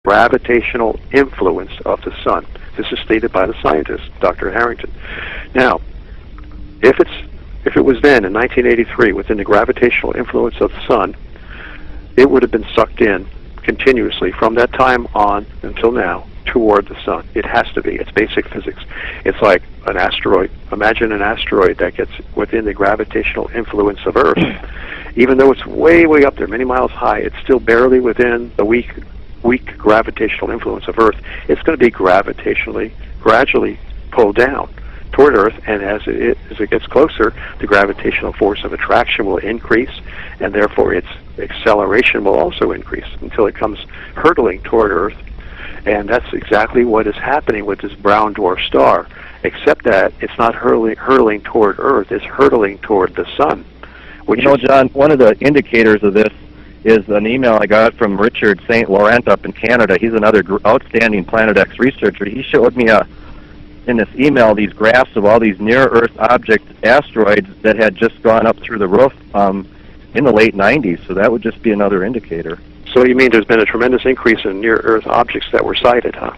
gravitational influence of the sun. This is stated by the scientist, Dr. Harrington. Now, if it was then in 1983 within the gravitational influence of the sun, it would have been sucked in continuously from that time on until now toward the sun. It has to be. It's basic physics. It's like an asteroid. Imagine an asteroid that gets within the gravitational influence of Earth. Even though it's way, way up there, many miles high, it's still barely within the weak gravitational influence of Earth. It's going to be gravitationally, gradually pulled down toward Earth, and as it gets closer, the gravitational force of attraction will increase, and therefore its acceleration will also increase until it comes hurtling toward Earth. And that's exactly what is happening with this brown dwarf star, except that it's not hurtling toward Earth, it's hurtling toward the sun. You know, John, one of the indicators of this is an email I got from Richard St. Laurent up in Canada. He's another outstanding Planet X researcher. He showed me in this email these graphs of all these near-Earth object asteroids that had just gone up through the roof in the late 90s, so that would just be another indicator. So you mean there's been a tremendous increase in near-Earth objects that were sighted, huh?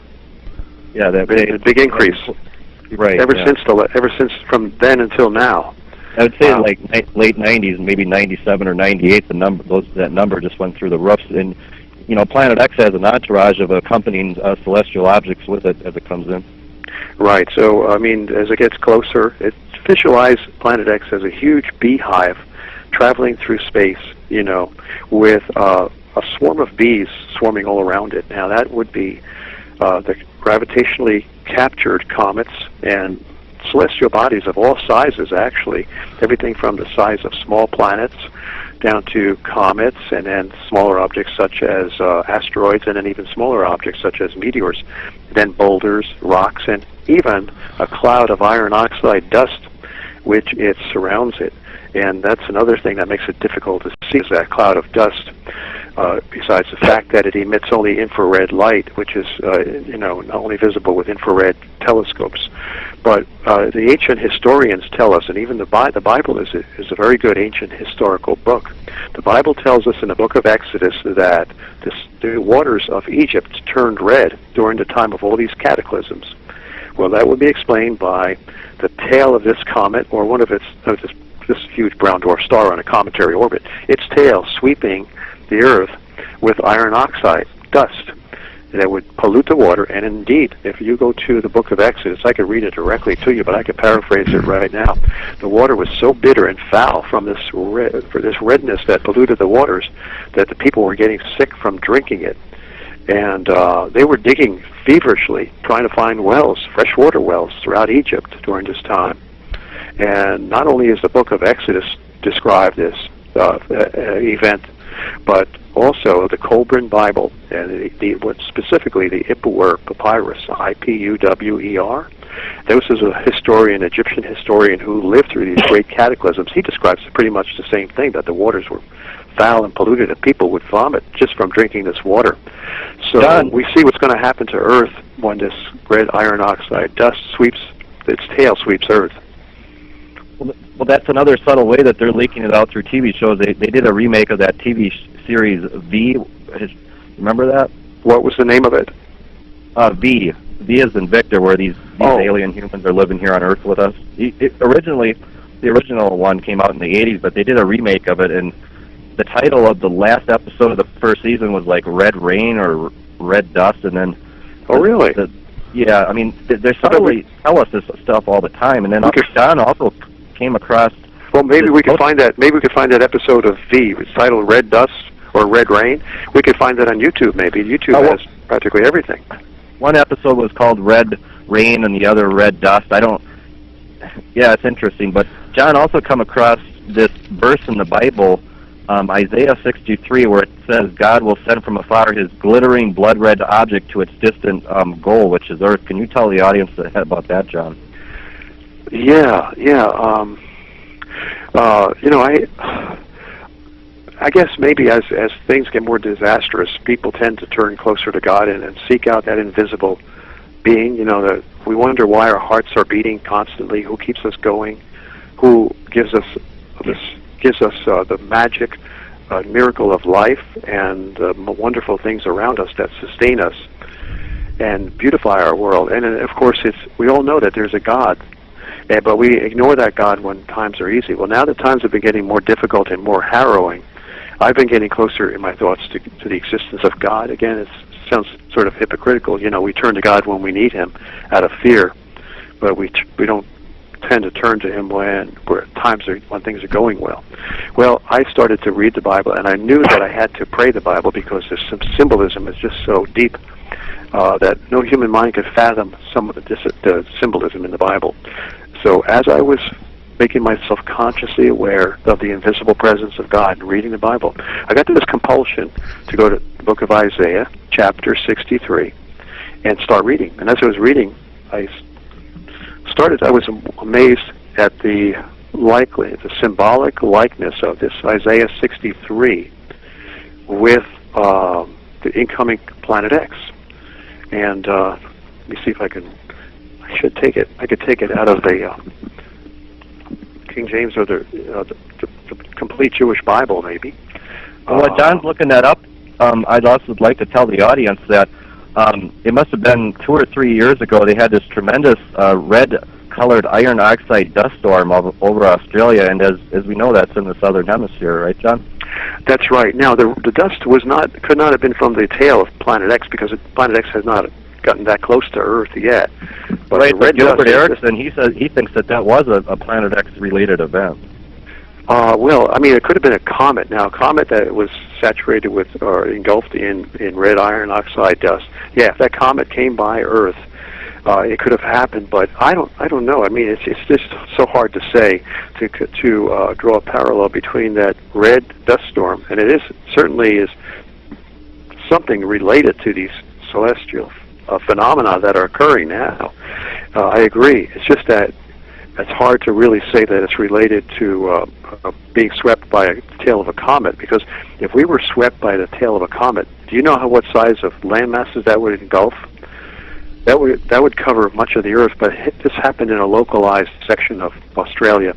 Yeah, that big increase. Right. Ever since from then until now. I would say like late 90s, maybe 97 or 98. That number just went through the roofs. And you know, Planet X has an entourage of accompanying celestial objects with it as it comes in. Right. So I mean, as it gets closer, visualize Planet X as a huge beehive traveling through space. You know, with a swarm of bees swarming all around it. Now that would be the gravitationally captured comets and celestial bodies of all sizes, actually. Everything from the size of small planets down to comets, and then smaller objects such as asteroids, and then even smaller objects such as meteors, then boulders, rocks, and even a cloud of iron oxide dust which it surrounds it. And that's another thing that makes it difficult to see, is that cloud of dust. Besides the fact that it emits only infrared light, which is not only visible with infrared telescopes. But the ancient historians tell us, and even the Bible is a very good ancient historical book. The Bible tells us in the book of Exodus that the waters of Egypt turned red during the time of all these cataclysms. Well, that would be explained by the tail of this comet, or one of this huge brown dwarf star on a cometary orbit, its tail sweeping the Earth with iron oxide dust that would pollute the water. And indeed, if you go to the book of Exodus, I could read it directly to you, but I could paraphrase it right now. The water was so bitter and foul from this redness that polluted the waters that the people were getting sick from drinking it. And they were digging feverishly, trying to find wells, freshwater wells throughout Egypt during this time. And not only is the book of Exodus describe this event, but also the Colburn Bible, and specifically the Ipuwer Papyrus, I-P-U-W-E-R. This is a historian, Egyptian historian, who lived through these great cataclysms. He describes pretty much the same thing, that the waters were foul and polluted, and people would vomit just from drinking this water. So John, we see what's going to happen to Earth when this red iron oxide dust its tail sweeps Earth. Well, that's another subtle way that they're leaking it out through TV shows. They did a remake of that TV series V. Remember that? What was the name of it? V. V as in Victor, where these alien humans are living here on Earth with us. Originally, the original one came out in the 80s, but they did a remake of it, and the title of the last episode of the first season was like Red Rain or Red Dust, and then... Oh, really? Yeah, I mean, they subtly tell us this stuff all the time, and then John also came across... Well, maybe we could find that. Maybe we could find that episode of V. It's titled Red Dust or Red Rain. We could find that on YouTube. Maybe YouTube has practically everything. One episode was called Red Rain, and the other Red Dust. Yeah, it's interesting. But John also come across this verse in the Bible, Isaiah 63, where it says, "God will send from afar His glittering blood-red object to its distant goal, which is Earth." Can you tell the audience about that, John? Yeah. I guess maybe as things get more disastrous, people tend to turn closer to God and seek out that invisible being. We wonder why our hearts are beating constantly. Who keeps us going? Who gives us the magic a miracle of life and wonderful things around us that sustain us and beautify our world. And of course, we all know that there's a God, but we ignore that God when times are easy. Well, now that times have been getting more difficult and more harrowing, I've been getting closer in my thoughts to the existence of God. Again, it sounds sort of hypocritical. You know, we turn to God when we need Him out of fear, but we don't tend to turn to Him when things are going well. Well, I started to read the Bible, and I knew that I had to pray the Bible because there's some symbolism is just so deep that no human mind could fathom some of the symbolism in the Bible. So as I was making myself consciously aware of the invisible presence of God and reading the Bible, I got to this compulsion to go to the book of Isaiah, chapter 63, and start reading. And as I was reading, I was amazed at the symbolic likeness of this Isaiah 63 with the incoming planet X. And let me see if I could take it out of the King James or the complete Jewish Bible, maybe. While John's looking that up, I'd also like to tell the audience that it must have been 2 or 3 years ago they had this tremendous red-colored iron oxide dust storm over Australia, and as we know, that's in the southern hemisphere, right, John? That's right. Now, the dust could not have been from the tail of Planet X because Planet X has not gotten that close to Earth yet. But right, but Gilbert Erickson, he thinks that was a Planet X-related event. Well, I mean, it could have been a comet. Now, a comet that was saturated with or engulfed in red iron oxide dust. Yeah, if that comet came by Earth, it could have happened. But I don't know. I mean, it's just so hard to say to draw a parallel between that red dust storm, and it certainly is something related to these celestial phenomena that are occurring now. I agree. It's just that it's hard to really say that it's related to being swept by the tail of a comet, because if we were swept by the tail of a comet, do you know what size of land masses that would engulf? That would cover much of the Earth, but this happened in a localized section of Australia,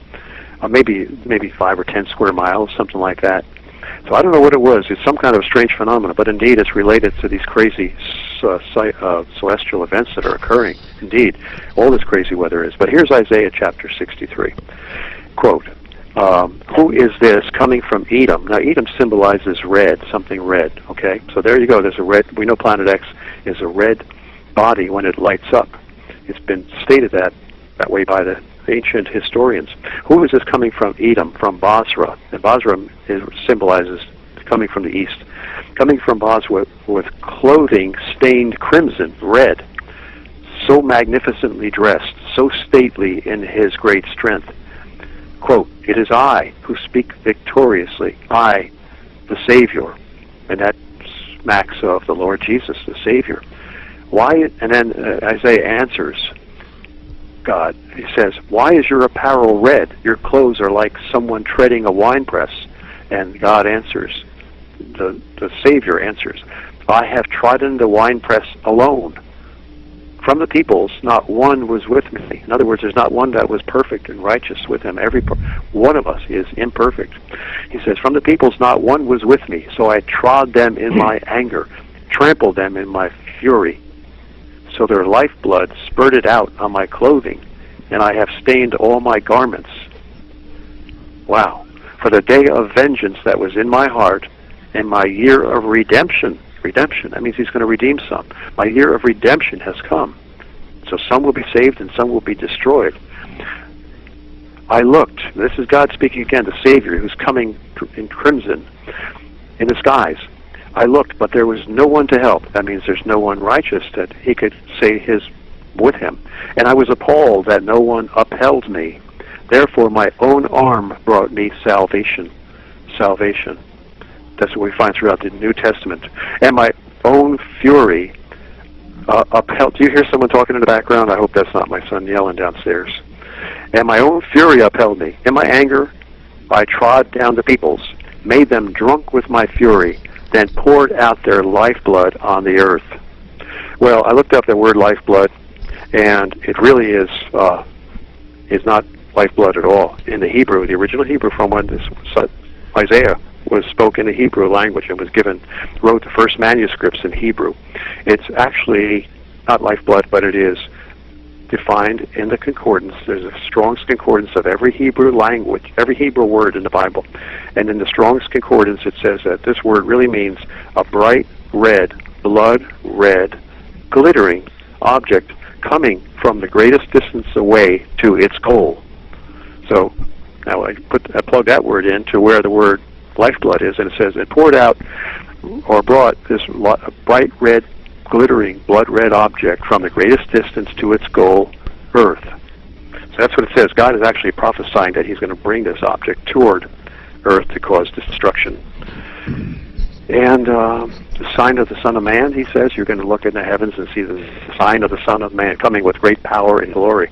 maybe 5 or 10 square miles, something like that. So I don't know what it was. It's some kind of strange phenomenon, but indeed it's related to these crazy celestial events that are occurring. Indeed, all this crazy weather is. But here's Isaiah chapter 63. Quote, who is this coming from Edom? Now, Edom symbolizes red, something red, okay? So there you go. There's a red. We know Planet X is a red body when it lights up. It's been stated that way by the ancient historians. Who is this coming from Edom? From Basra. And Basra symbolizes coming from the east. Coming from Basra with clothing stained crimson, red, so magnificently dressed, so stately in his great strength. Quote, it is I who speak victoriously, I, the Savior. And that smacks of the Lord Jesus, the Savior. Why? And then Isaiah answers God. He says, why is your apparel red? Your clothes are like someone treading a winepress. And God answers, the Savior answers, I have trodden the winepress alone. From the peoples, not one was with me. In other words, there's not one that was perfect and righteous with him. Every one of us is imperfect. He says, from the peoples, not one was with me. So I trod them in my anger, trampled them in my fury. So their lifeblood spurted out on my clothing, and I have stained all my garments. Wow. For the day of vengeance that was in my heart, and my year of redemption, that means he's going to redeem some. My year of redemption has come. So some will be saved and some will be destroyed. I looked, this is God speaking again, the Savior who's coming in crimson in the skies. I looked, but there was no one to help. That means there's no one righteous that he could say his with him. And I was appalled that no one upheld me. Therefore my own arm brought me salvation. Salvation. That's what we find throughout the New Testament. And my own fury upheld. Do you hear someone talking in the background? I hope that's not my son yelling downstairs. And my own fury upheld me. In my anger, I trod down the peoples, made them drunk with my fury, then poured out their lifeblood on the earth. Well, I looked up the word lifeblood, and it really is not lifeblood at all. In the Hebrew, the original Hebrew from when Isaiah was spoken in the Hebrew language and wrote the first manuscripts in Hebrew. It's actually not lifeblood, but it is defined in the concordance. There's a Strong's concordance of every Hebrew language, every Hebrew word in the Bible. And in the Strong's concordance, it says that this word really means a bright red, blood red, glittering object coming from the greatest distance away to its goal. So now I plug that word into where the word lifeblood is, and it says it poured out or brought this bright red, glittering blood red object from the greatest distance to its goal, Earth. So that's what it says. God is actually prophesying that he's going to bring this object toward Earth to cause destruction. And the sign of the Son of Man, he says, you're going to look in the heavens and see the sign of the Son of Man coming with great power and glory.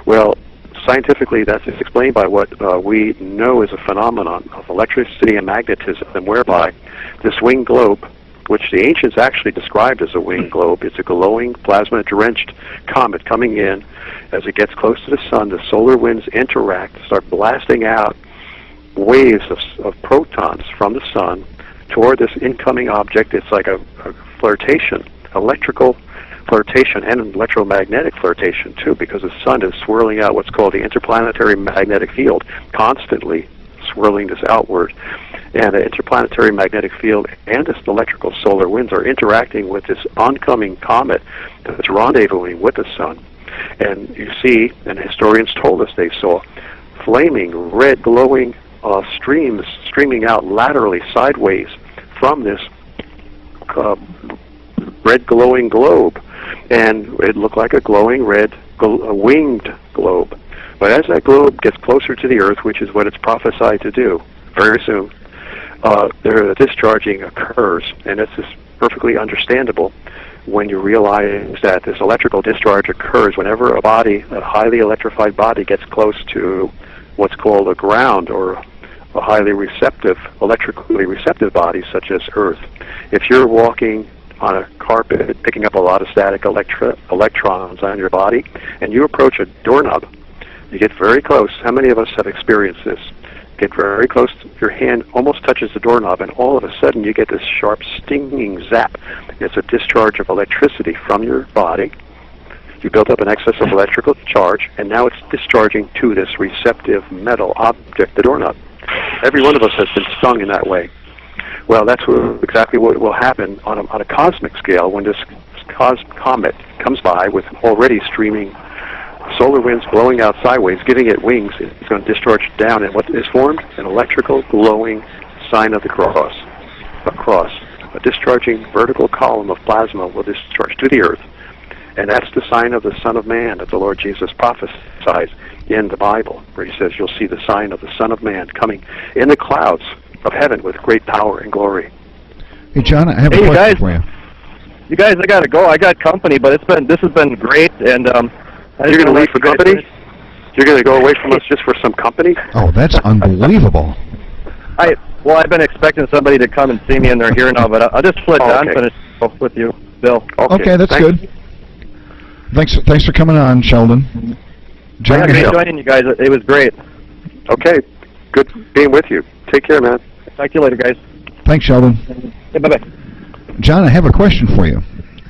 Well, scientifically, that's explained by what we know is a phenomenon of electricity and magnetism, whereby this winged globe, which the ancients actually described as a winged globe, it's a glowing, plasma-drenched comet coming in. As it gets close to the sun, the solar winds interact, start blasting out waves of protons from the sun toward this incoming object. It's like a flirtation, electrical flirtation and electromagnetic flirtation too, because the sun is swirling out what's called the interplanetary magnetic field, constantly swirling this outward. And the interplanetary magnetic field and this electrical solar winds are interacting with this oncoming comet that's rendezvousing with the sun. And you see, and historians told us they saw flaming red glowing streams streaming out laterally sideways from this red glowing globe. And it looked like a glowing red winged globe. But as that globe gets closer to the Earth, which is what it's prophesied to do very soon, the discharging occurs, and it's just perfectly understandable when you realize that this electrical discharge occurs whenever a highly electrified body gets close to what's called a ground, or a highly receptive, electrically receptive body such as Earth. If you're walking on a carpet picking up a lot of static electrons on your body, and you approach a doorknob, you get very close. How many of us have experienced this? Get very close, your hand almost touches the doorknob, and all of a sudden you get this sharp stinging zap. It's a discharge of electricity from your body. You built up an excess of electrical charge, and now it's discharging to this receptive metal object, the doorknob. Every one of us has been stung in that way. Well, that's exactly what will happen on a cosmic scale when this comet comes by with already streaming solar winds blowing out sideways, giving it wings. It's going to discharge down, and what is formed? An electrical glowing sign of the cross. A cross. A discharging vertical column of plasma will discharge to the Earth. And that's the sign of the Son of Man that the Lord Jesus prophesies in the Bible, where he says you'll see the sign of the Son of Man coming in the clouds of heaven with great power and glory. Hey, John, I have a question for you. You guys, I got to go. I got company, but this has been great, and you're going to leave for company? You're going to go away from us just for some company? Oh, that's unbelievable. I've been expecting somebody to come and see me, and they're here now, but I'll just let Don finish with you, Bill. Okay, that's good. Thanks for coming on, Sheldon. John, I enjoyed joining you guys. It was great. Okay, good being with you. Take care, man. Talk to you later, guys. Thanks, Sheldon. Yeah, bye-bye. John, I have a question for you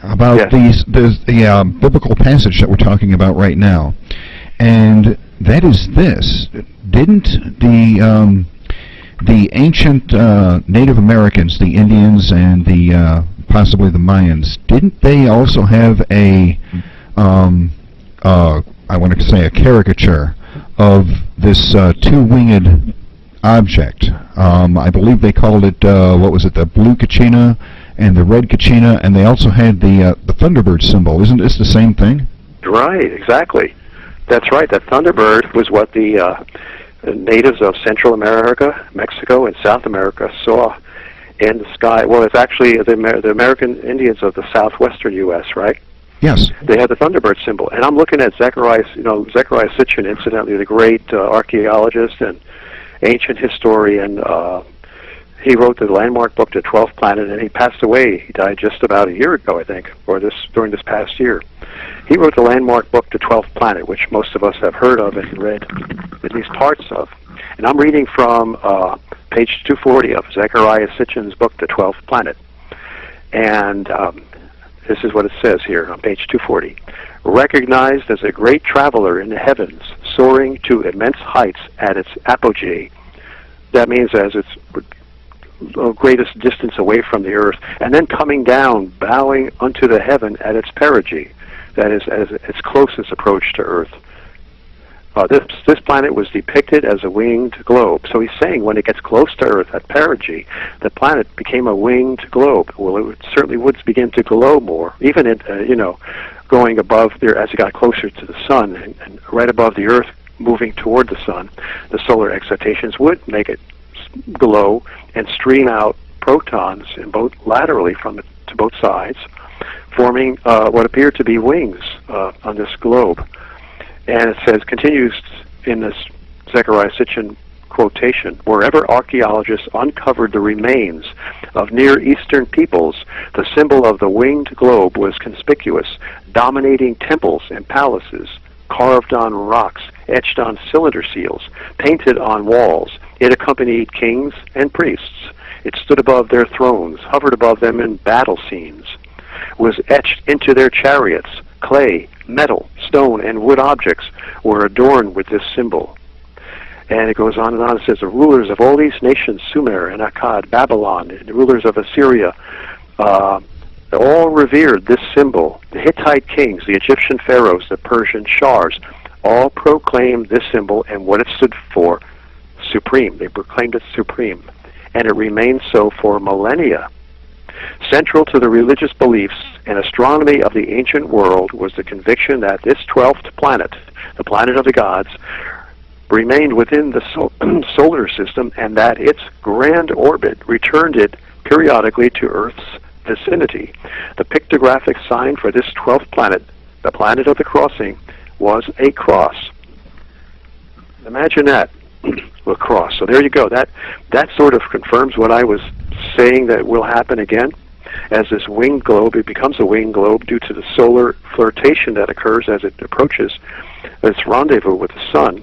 about the biblical passage that we're talking about right now, and that is this: didn't the ancient Native Americans, the Indians, and the possibly the Mayans, didn't they also have a I want to say a caricature of this two-winged object? I believe they called it what was it, the blue kachina and the red kachina, and they also had the Thunderbird symbol. Isn't this the same thing? Right, exactly. That's right. That Thunderbird was what the natives of Central America, Mexico, and South America saw in the sky. Well, it's actually the American Indians of the southwestern U.S., right? Yes. They had the Thunderbird symbol. And I'm looking at Zechariah Sitchin, incidentally, the great archaeologist and ancient historian. He wrote the landmark book, The 12th Planet, and he passed away. He died just about a year ago, I think, or during this past year. He wrote the landmark book, The 12th Planet, which most of us have heard of and read at least parts of. And I'm reading from page 240 of Zechariah Sitchin's book, The 12th Planet. And this is what it says here on page 240. Recognized as a great traveler in the heavens, soaring to immense heights at its apogee. That means as its greatest distance away from the earth, and then coming down, bowing unto the heaven at its perigee. That is, as its closest approach to earth. This planet was depicted as a winged globe. So he's saying when it gets close to Earth at perigee, the planet became a winged globe. Well, it certainly would begin to glow more, even going above there as it got closer to the sun and right above the Earth, moving toward the sun. The solar excitations would make it glow and stream out protons in both laterally from it to both sides, forming what appear to be wings on this globe. And it says, continues in this Zechariah Sitchin quotation, wherever archaeologists uncovered the remains of Near Eastern peoples, the symbol of the winged globe was conspicuous, dominating temples and palaces, carved on rocks, etched on cylinder seals, painted on walls. It accompanied kings and priests. It stood above their thrones, hovered above them in battle scenes, was etched into their chariots. Clay, metal, stone, and wood objects were adorned with this symbol. And it goes on and on. It says, the rulers of all these nations, Sumer and Akkad, Babylon, and the rulers of Assyria, all revered this symbol. The Hittite kings, the Egyptian pharaohs, the Persian shahs, all proclaimed this symbol and what it stood for, supreme. They proclaimed it supreme. And it remained so for millennia. Central to the religious beliefs and astronomy of the ancient world was the conviction that this 12th planet, the planet of the gods, remained within the solar system, and that its grand orbit returned it periodically to Earth's vicinity. The pictographic sign for this 12th planet, the planet of the crossing, was a cross. Imagine that, a cross. So there you go. That sort of confirms what I was saying that will happen again. As this winged globe, it becomes a winged globe due to the solar flirtation that occurs as it approaches its rendezvous with the sun.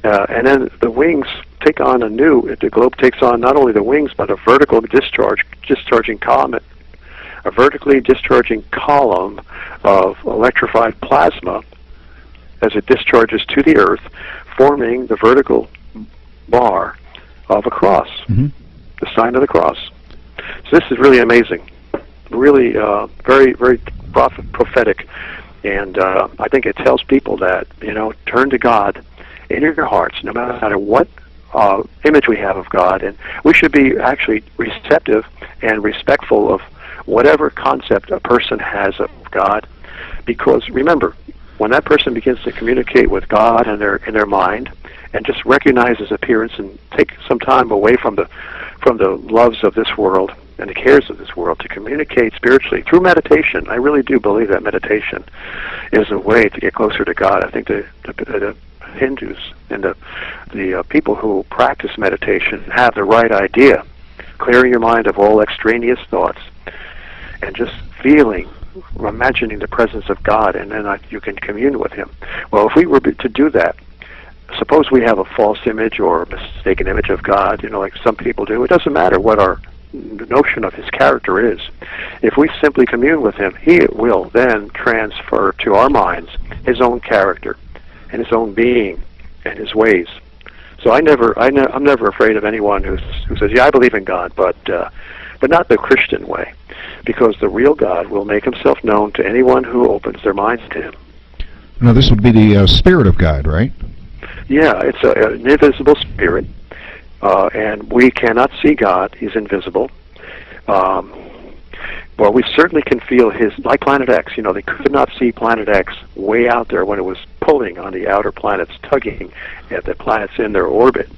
And then the wings take on the globe takes on not only the wings, but a vertical discharging column, a vertically discharging column of electrified plasma as it discharges to the Earth, forming the vertical bar of a cross, the sign of the cross. So this is really amazing, really very, very prophetic, and I think it tells people that, turn to God in your hearts, no matter what image we have of God, and we should be actually receptive and respectful of whatever concept a person has of God, because remember, when that person begins to communicate with God in their mind, and just recognize His appearance and take some time away from the loves of this world and the cares of this world to communicate spiritually through meditation. I really do believe that meditation is a way to get closer to God. I think the Hindus and the people who practice meditation have the right idea, clearing your mind of all extraneous thoughts and just imagining the presence of God, and then you can commune with Him. Well, if we were to do that, suppose we have a false image or a mistaken image of God, like some people do. It doesn't matter what our notion of His character is. If we simply commune with Him, He will then transfer to our minds His own character and His own being and His ways. So I'm never afraid of anyone who says, "Yeah, I believe in God," but not the Christian way, because the real God will make Himself known to anyone who opens their minds to Him. Now, this would be the Spirit of God, right? Yeah, it's an invisible spirit, and we cannot see God. He's invisible. Well, we certainly can feel His, like Planet X. They could not see Planet X way out there when it was pulling on the outer planets, tugging at the planets in their orbit.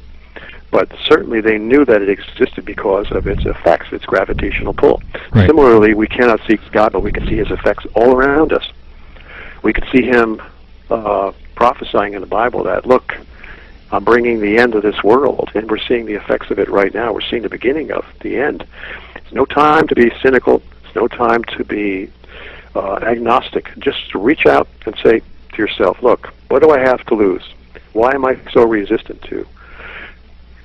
But certainly they knew that it existed because of its effects, its gravitational pull. Right. Similarly, we cannot see God, but we can see His effects all around us. We can see Him prophesying in the Bible that, look, I'm bringing the end of this world, and we're seeing the effects of it right now. We're seeing the beginning of the end. It's no time to be cynical. It's no time to be agnostic. Just reach out and say to yourself, look, what do I have to lose? Why am I so resistant to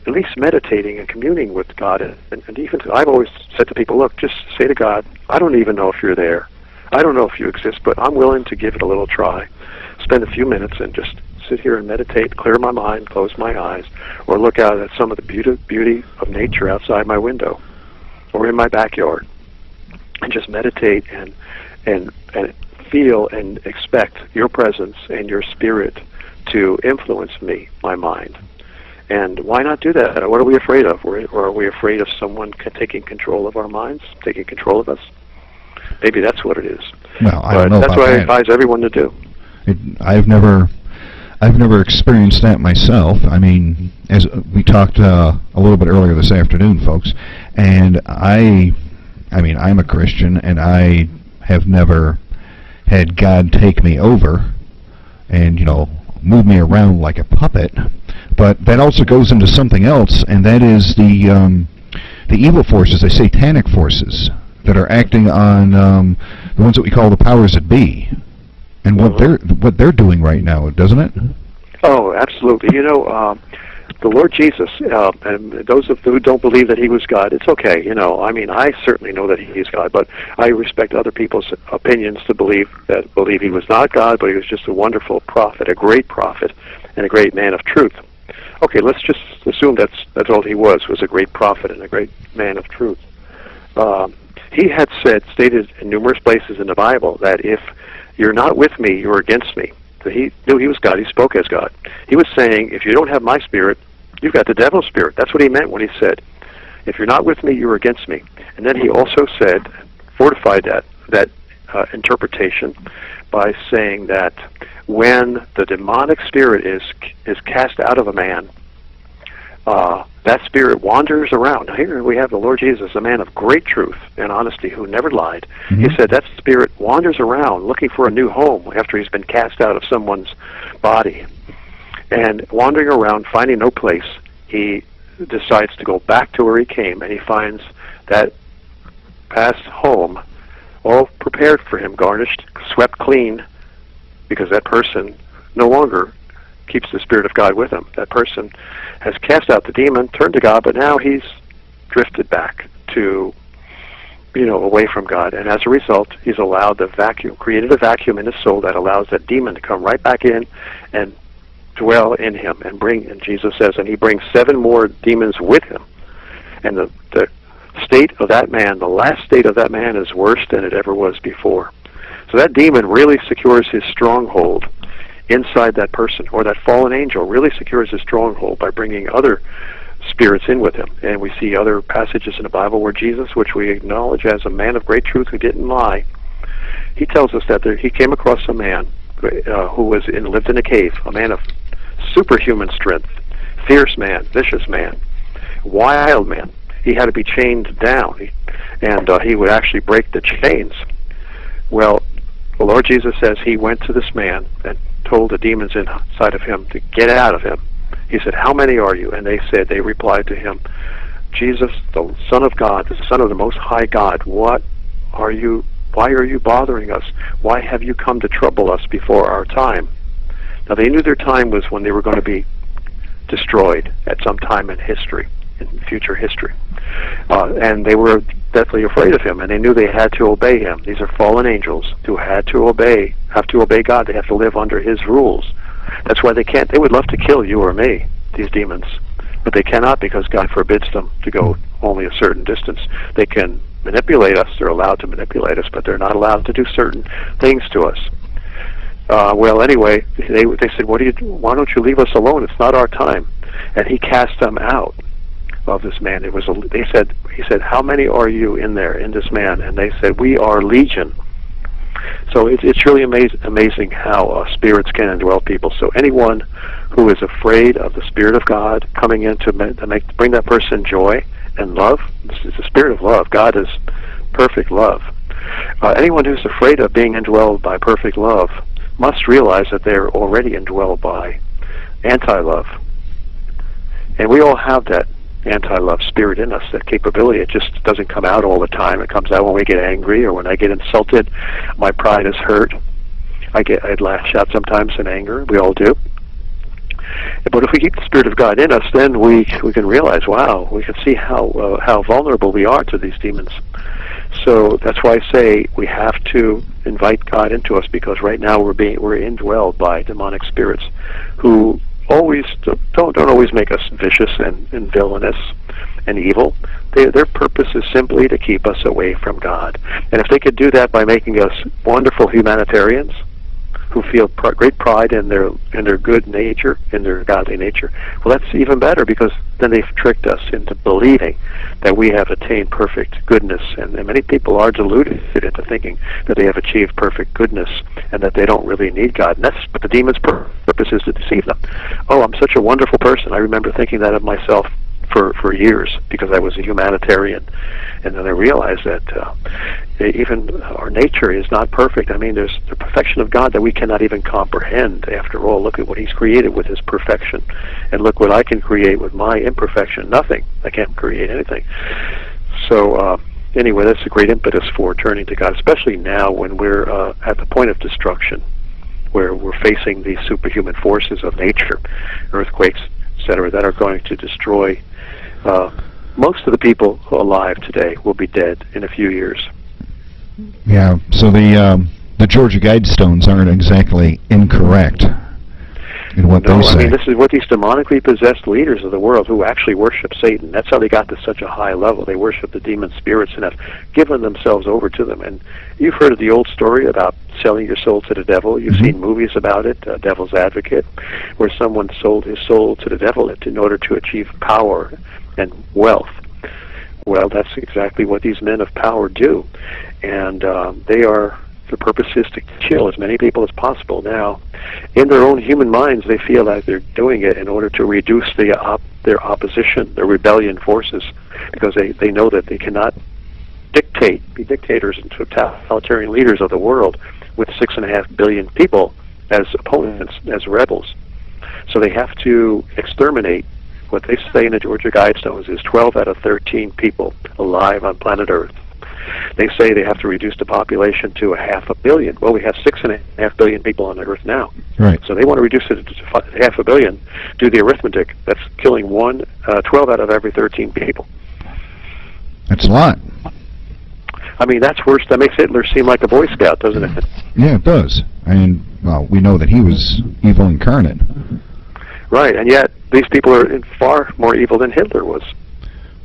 at least meditating and communing with God. And even I've always said to people, look, just say to God, I don't even know if you're there. I don't know if you exist, but I'm willing to give it a little try. Spend a few minutes and just sit here and meditate, clear my mind, close my eyes, or look out at some of the beauty of nature outside my window or in my backyard, and just meditate and feel and expect your presence and your spirit to influence me, my mind. And why not do that? What are we afraid of? Or are we afraid of someone taking control of our minds, taking control of us? Maybe that's what it is. Well, I don't know that's about what I that. advise everyone to do. I've never experienced that myself. I mean, as we talked a little bit earlier this afternoon, folks, and I mean, I'm a Christian, and I have never had God take me over and, you know, move me around like a puppet. But that also goes into something else, and that is the evil forces, the satanic forces that are acting on the ones that we call the powers that be, and what they're doing right now, doesn't it? Oh, absolutely. You know, the Lord Jesus, and those who don't believe that he was God, it's okay. You know, I mean, I certainly know that he is God, but I respect other people's opinions to believe he was not God, but he was just a wonderful prophet, a great prophet, and a great man of truth. Okay, let's just assume that's all he was a great prophet and a great man of truth. He had stated in numerous places in the Bible that if you're not with me, you're against me. So he knew he was God. He spoke as God. He was saying, if you don't have my spirit, you've got the devil's spirit. That's what he meant when he said, if you're not with me, you're against me. And then he also said, fortified that interpretation by saying that when the demonic spirit is cast out of a man, that spirit wanders around. Now here we have the Lord Jesus, a man of great truth and honesty who never lied. Mm-hmm. He said that spirit wanders around looking for a new home after he's been cast out of someone's body. And wandering around, finding no place, he decides to go back to where he came, and he finds that past home all prepared for him, garnished, swept clean, because that person no longer keeps the Spirit of God with him. That person has cast out the demon, turned to God, but now he's drifted back to, away from God. And as a result, he's allowed created a vacuum in his soul that allows that demon to come right back in and dwell in him and Jesus says, and he brings 7 more demons with him. And the state of that man, the last state of that man, is worse than it ever was before. So that demon really secures his stronghold inside that person, or that fallen angel really secures his stronghold by bringing other spirits in with him. And we see other passages in the Bible where Jesus, which we acknowledge as a man of great truth who didn't lie, he tells us that he came across a man who lived in a cave, a man of superhuman strength, fierce man, vicious man, wild man. He had to be chained down, and he would actually break the chains. Well, the Lord Jesus says he went to this man and told the demons inside of him to get out of him. He said, how many are you? And they replied to him, Jesus, the Son of God, the Son of the Most High God, why are you bothering us? Why have you come to trouble us before our time? Now they knew their time was when they were going to be destroyed at some time in history, in future history. And they were deathly afraid of him, and they knew they had to obey him. These are fallen angels who have to obey God. They have to live under his rules. That's why they would love to kill you or me, these demons, but they cannot, because God forbids them to go only a certain distance. They can manipulate us. They're allowed to manipulate us, but they're not allowed to do certain things to us. Well, anyway, they said, why don't you leave us alone? It's not our time. And he cast them out of this man. He said, how many are you in there, in this man? And they said, we are legion. So it's really amazing how spirits can indwell people. So anyone who is afraid of the Spirit of God coming in to bring that person joy and love, this is the Spirit of love. God is perfect love. Anyone who's afraid of being indwelled by perfect love must realize that they're already indwelled by anti-love. And we all have that anti-love spirit in us, that capability. It just doesn't come out all the time. It comes out when we get angry or when I get insulted. My pride is hurt. I'd lash out sometimes in anger. We all do. But if we keep the Spirit of God in us, then we can realize, wow, we can see how vulnerable we are to these demons. So that's why I say we have to invite God into us, because right now we're indwelled by demonic spirits who always don't always make us vicious and villainous and evil. Their purpose is simply to keep us away from God. And if they could do that by making us wonderful humanitarians who feel great pride in their good nature, in their godly nature, well, that's even better, because then they've tricked us into believing that we have attained perfect goodness. And many people are deluded into thinking that they have achieved perfect goodness and that they don't really need God. And that's what the demon's purpose is, to deceive them. Oh, I'm such a wonderful person. I remember thinking that of myself for years, because I was a humanitarian. And then I realized that even our nature is not perfect. I mean, there's the perfection of God that we cannot even comprehend. After all, look at what He's created with His perfection. And look what I can create with my imperfection. Nothing. I can't create anything. So anyway, that's a great impetus for turning to God, especially now when we're at the point of destruction, where we're facing these superhuman forces of nature, earthquakes, etc., that are going to destroy. Most of the people alive today will be dead in a few years. Yeah, so the Georgia Guidestones aren't exactly incorrect in what they say. I mean, this is what these demonically possessed leaders of the world who actually worship Satan. That's how they got to such a high level. They worship the demon spirits and have given themselves over to them. And you've heard of the old story about selling your soul to the devil. You've seen movies about it, Devil's Advocate, where someone sold his soul to the devil in order to achieve power and wealth. Well, that's exactly what these men of power do. And the purpose is to kill as many people as possible. Now, in their own human minds, they feel that they're doing it in order to reduce their opposition, their rebellion forces, because they know that they cannot be dictators and totalitarian leaders of the world with 6.5 billion people as opponents, as rebels. So they have to exterminate. What they say in the Georgia Guidestones is 12 out of 13 people alive on planet Earth. They say they have to reduce the population to 500 million. Well, we have 6.5 billion people on the Earth now. Right. So they want to reduce it to 500 million. Do the arithmetic. That's killing 12 out of every 13 people. That's a lot. I mean, that's worse. That makes Hitler seem like a Boy Scout, doesn't it? Yeah, it does. And, well, we know that he was evil incarnate. Right, and yet these people are far more evil than Hitler was.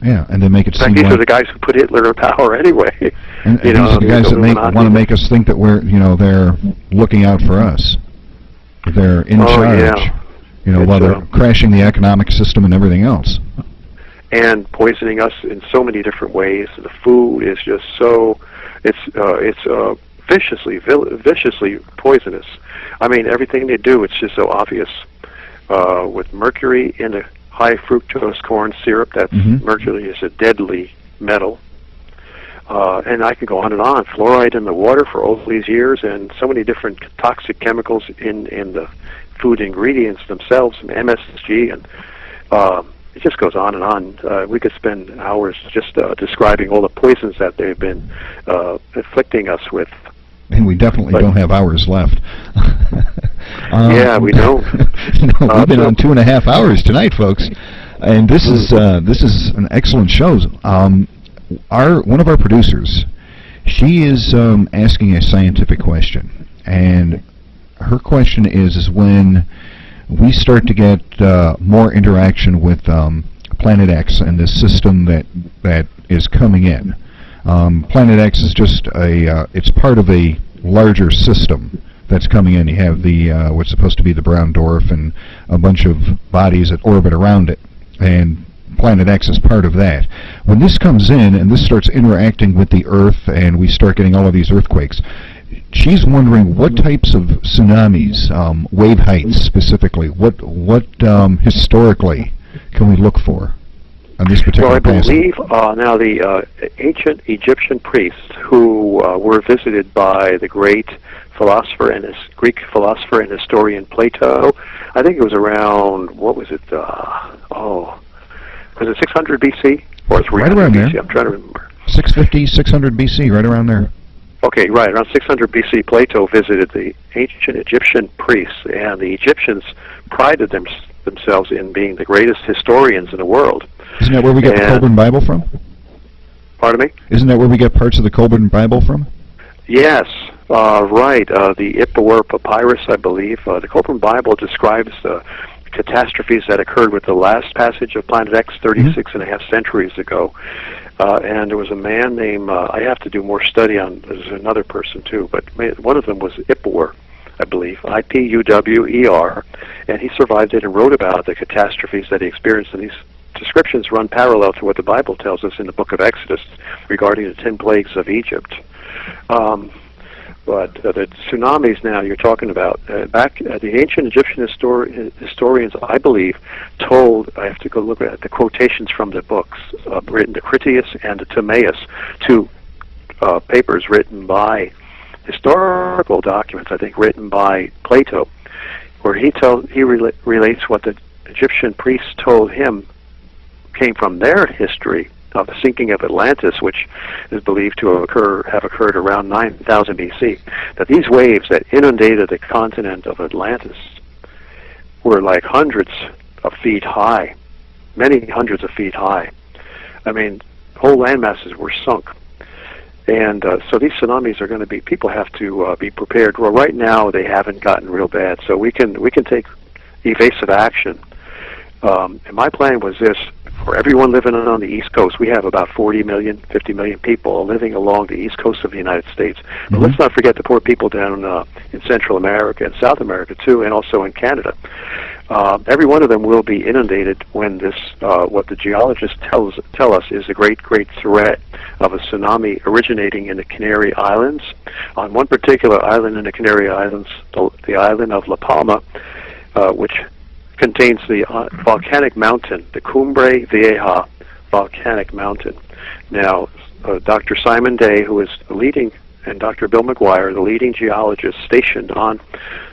Yeah, and they make it in fact, seem these like... are the guys who put Hitler in power anyway. And these are the guys that want to make us think that we're, they're looking out for us. They're in charge. Yeah. While they're crashing the economic system and everything else. And poisoning us in so many different ways. The food is just so... It's viciously poisonous. I mean, everything they do, it's just so obvious. With mercury in the high fructose corn syrup, that's mercury is a deadly metal. And I could go on and on. Fluoride in the water for all these years, and so many different toxic chemicals in the food ingredients themselves, and MSG, and it just goes on and on. We could spend hours just describing all the poisons that they've been afflicting us with. And we definitely don't have hours left. Yeah, we don't. No, we've been on 2.5 hours tonight, folks, and this is an excellent show. One of our producers, she is asking a scientific question, and her question is when we start to get more interaction with Planet X and this system that is coming in. Planet X is just it's part of a larger system that's coming in. You have the what's supposed to be the brown dwarf and a bunch of bodies that orbit around it, and Planet X is part of that. When this comes in and this starts interacting with the Earth and we start getting all of these earthquakes, she's wondering what types of tsunamis, wave heights specifically, what historically can we look for on this particular Well, I believe now the ancient Egyptian priests who were visited by the great philosopher and Greek philosopher and historian Plato, I think it was around, what was it, was it 600 BC or 300 right around BC? there. I'm trying to remember. 650, 600 BC, right around there. Okay, right. Around 600 BC, Plato visited the ancient Egyptian priests, and the Egyptians prided themselves in being the greatest historians in the world. Isn't that where we get the Colburn Bible from? Pardon me? Isn't that where we get parts of the Colburn Bible from? Yes, right. The Ipuwer Papyrus, I believe. The Colburn Bible describes the catastrophes that occurred with the last passage of Planet X 36 and a half centuries ago. And there was a man named, I have to do more study on, there's another person too, but one of them was Ipuwer, I believe, Ipuwer, and he survived it and wrote about the catastrophes that he experienced, and these descriptions run parallel to what the Bible tells us in the book of Exodus regarding the 10 plagues of Egypt. But the tsunamis now you're talking about, back the ancient Egyptian historians, I believe, told, I have to go look at the quotations from the books, written to Critias and to Timaeus, two papers written by historical documents, I think written by Plato, where he relates what the Egyptian priests told him came from their history of the sinking of Atlantis, which is believed to have occurred around 9000 BC, that these waves that inundated the continent of Atlantis were like hundreds of feet high, many hundreds of feet high. I mean, whole land masses were sunk. And so these tsunamis are going to be, people have to be prepared. Well, right now they haven't gotten real bad, so we can take evasive action. And my plan was this: for everyone living on the East Coast, we have about 40 million, 50 million people living along the East Coast of the United States. But let's not forget the poor people down in Central America and South America too, and also in Canada. Every one of them will be inundated when this, what the geologists tell us is a great, great threat of a tsunami originating in the Canary Islands. On one particular island in the Canary Islands, the island of La Palma, which contains the volcanic mountain, the Cumbre Vieja volcanic mountain. Now, Dr. Simon Day, who is the leading, and Dr. Bill McGuire, the leading geologists stationed on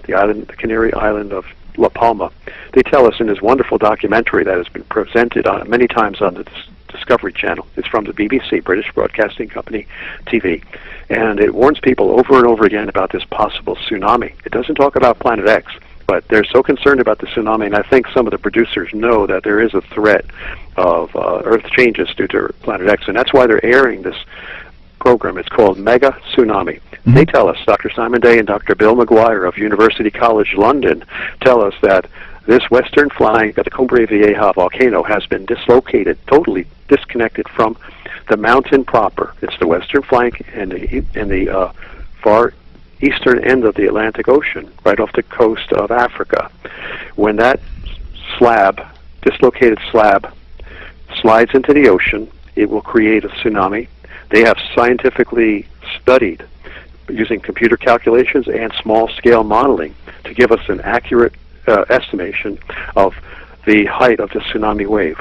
the island, the Canary Island of La Palma, they tell us in this wonderful documentary that has been presented many times on the Discovery Channel. It's from the BBC, British Broadcasting Company TV, and it warns people over and over again about this possible tsunami. It doesn't talk about Planet X, but they're so concerned about the tsunami, and I think some of the producers know that there is a threat of Earth changes due to Planet X, and that's why they're airing this program. It's called Mega Tsunami. They tell us, Dr. Simon Day and Dr. Bill McGuire of University College London tell us that this western flank of the Cumbre Vieja volcano has been dislocated, totally disconnected from the mountain proper. It's the western flank in the far eastern end of the Atlantic Ocean, right off the coast of Africa. When that dislocated slab, slides into the ocean, it will create a tsunami. They have scientifically studied, using computer calculations and small-scale modeling, to give us an accurate estimation of the height of the tsunami wave.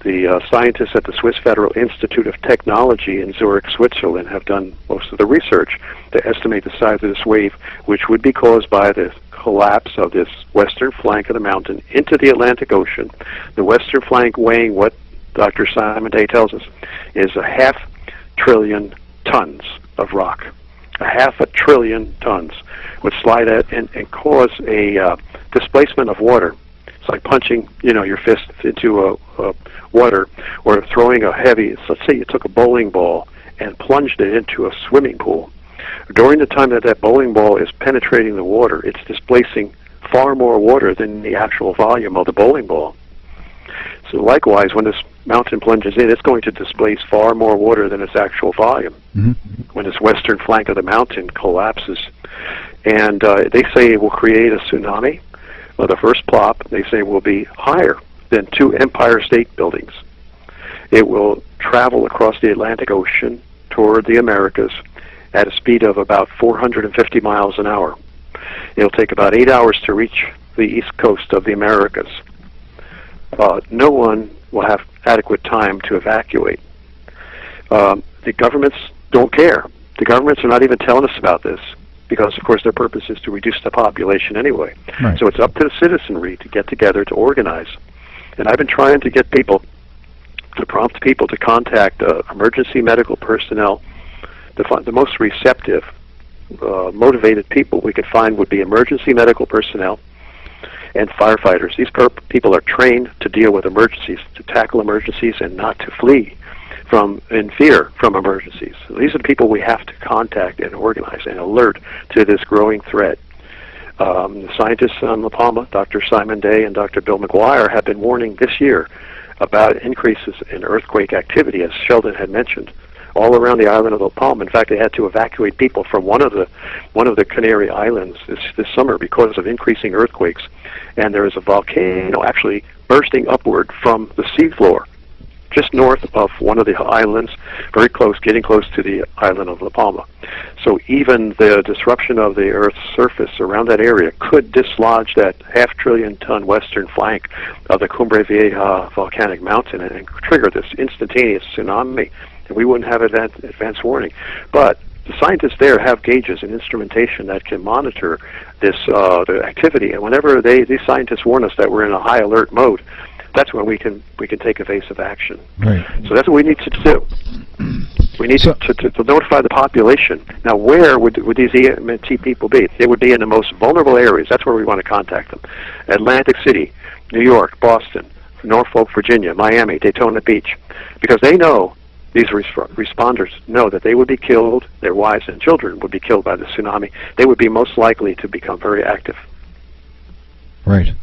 The scientists at the Swiss Federal Institute of Technology in Zurich, Switzerland, have done most of the research to estimate the size of this wave, which would be caused by the collapse of this western flank of the mountain into the Atlantic Ocean. The western flank weighing, what Dr. Simon Day tells us, is 500 billion tons of rock. 500 billion tons would slide out and cause a displacement of water. It's like punching, your fist into water, or throwing a heavy, let's say you took a bowling ball and plunged it into a swimming pool. During the time that bowling ball is penetrating the water, it's displacing far more water than the actual volume of the bowling ball. So likewise, when this mountain plunges in, it's going to displace far more water than its actual volume. When this western flank of the mountain collapses. And they say it will create a tsunami. Well, the first plop, they say, will be higher than 2 Empire State Buildings. It will travel across the Atlantic Ocean toward the Americas at a speed of about 450 miles an hour. It'll take about 8 hours to reach the east coast of the Americas. No one will have adequate time to evacuate. The governments don't care. The governments are not even telling us about this, because, of course, their purpose is to reduce the population anyway. Right. So it's up to the citizenry to get together, to organize. And I've been trying to get people, to prompt people to contact emergency medical personnel. The most receptive, motivated people we could find would be emergency medical personnel and firefighters. These people are trained to deal with emergencies, to tackle emergencies, and not to flee in fear from emergencies. So these are the people we have to contact and organize and alert to this growing threat. The scientists on La Palma, Dr. Simon Day and Dr. Bill McGuire, have been warning this year about increases in earthquake activity, as Sheldon had mentioned, all around the island of La Palma. In fact, they had to evacuate people from one of the Canary Islands this summer because of increasing earthquakes. And there is a volcano actually bursting upward from the seafloor, just north of one of the islands, very close, getting close to the island of La Palma. So even the disruption of the Earth's surface around that area could dislodge that half-trillion-ton western flank of the Cumbre Vieja volcanic mountain and trigger this instantaneous tsunami. And we wouldn't have advance warning. But the scientists there have gauges and instrumentation that can monitor this the activity. And whenever these scientists warn us that we're in a high alert mode, that's when we can take evasive action. Right. So that's what we need to do. We need to notify the population. Now, where would these EMT people be? They would be in the most vulnerable areas. That's where we want to contact them. Atlantic City, New York, Boston, Norfolk, Virginia, Miami, Daytona Beach. Because they know, these responders know that they would be killed, their wives and children would be killed by the tsunami. They would be most likely to become very active. Right.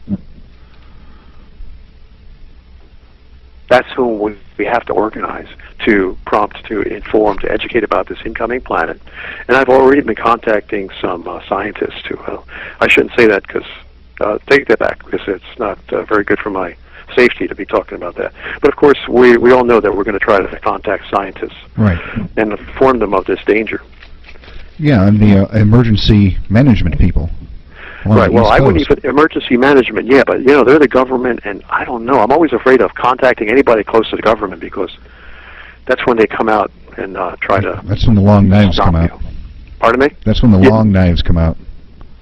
That's who we have to organize, to prompt, to inform, to educate about this incoming planet. And I've already been contacting some scientists who, I shouldn't say that because, take that back, because it's not very good for my safety to be talking about that. But of course, we all know that we're going to try to contact scientists, right, and inform them of this danger. Yeah, and the emergency management people. Right, well, I wouldn't even, emergency management, yeah, but, they're the government, and I don't know. I'm always afraid of contacting anybody close to the government because that's when they come out and try to... That's when the long knives come out. Pardon me? That's when the long knives come out.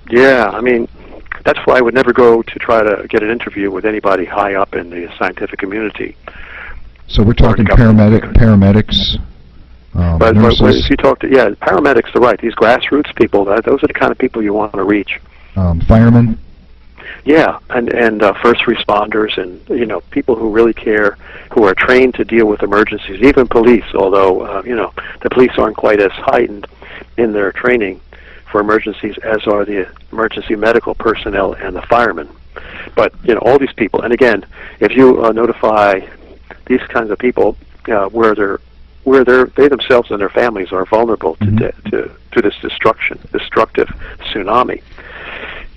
Yeah, I mean, that's why I would never go to try to get an interview with anybody high up in the scientific community. So we're talking paramedics, but nurses. But if you talk to, paramedics are right. These grassroots people, those are the kind of people you want to reach. Firemen? Yeah, and first responders and, people who really care, who are trained to deal with emergencies, even police, although, the police aren't quite as heightened in their training for emergencies as are the emergency medical personnel and the firemen. But, all these people, and again, if you notify these kinds of people where they themselves and their families are vulnerable to this destructive tsunami,